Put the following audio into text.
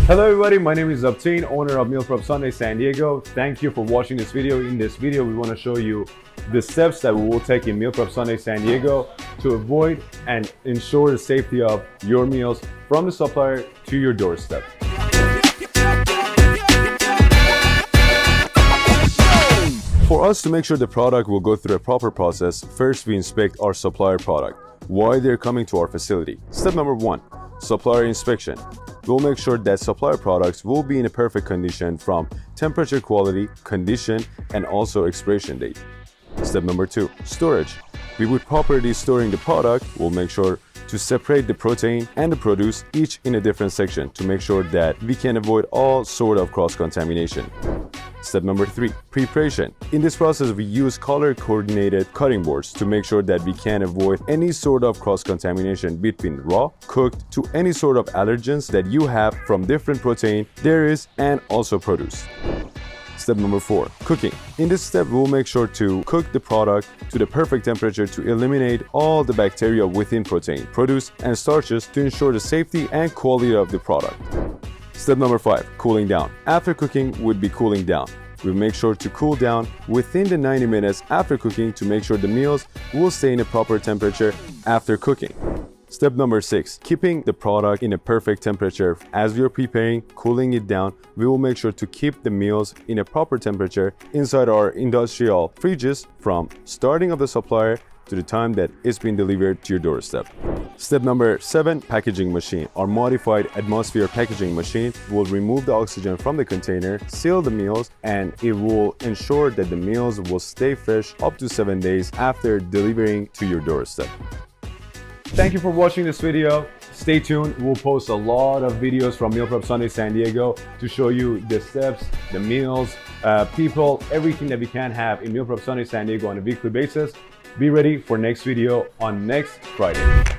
Hello everybody, my name is Abtain, owner of Meal Prep Sunday San Diego. Thank you for watching this video. In this video, we want to show you the steps that we will take in Meal Prep Sunday San Diego to avoid and ensure the safety of your meals from the supplier to your doorstep. For us to make sure the product will go through a proper process, first we inspect our supplier product, why they're coming to our facility. Step number 1, supplier inspection. We'll make sure that supplier products will be in a perfect condition from temperature, quality, condition, and also expiration date. Step number 2, storage. We would properly storing the product. We'll make sure to separate the protein and the produce each in a different section to make sure that we can avoid all sort of cross-contamination. Step number 3, preparation. In this process, we use color-coordinated cutting boards to make sure that we can avoid any sort of cross-contamination between raw, cooked, to any sort of allergens that you have from different protein, dairies, and also produce. Step number 4, cooking. In this step, we'll make sure to cook the product to the perfect temperature to eliminate all the bacteria within protein, produce, and starches to ensure the safety and quality of the product. Step number 5, cooling down. After cooking would be cooling down. We'll make sure to cool down within the 90 minutes after cooking to make sure the meals will stay in a proper temperature after cooking. Step number 6, keeping the product in a perfect temperature. As we are preparing, cooling it down, we will make sure to keep the meals in a proper temperature inside our industrial fridges from starting of the supplier to the time that it's been delivered to your doorstep. Step number 7, packaging machine. Our modified atmosphere packaging machine will remove the oxygen from the container, seal the meals, and it will ensure that the meals will stay fresh up to 7 days after delivering to your doorstep. Thank you for watching this video. Stay tuned. We'll post a lot of videos from Meal Prep Sunday San Diego to show you the steps, the meals, people, everything that we can have in Meal Prep Sunday San Diego on a weekly basis. Be ready for next video on next Friday.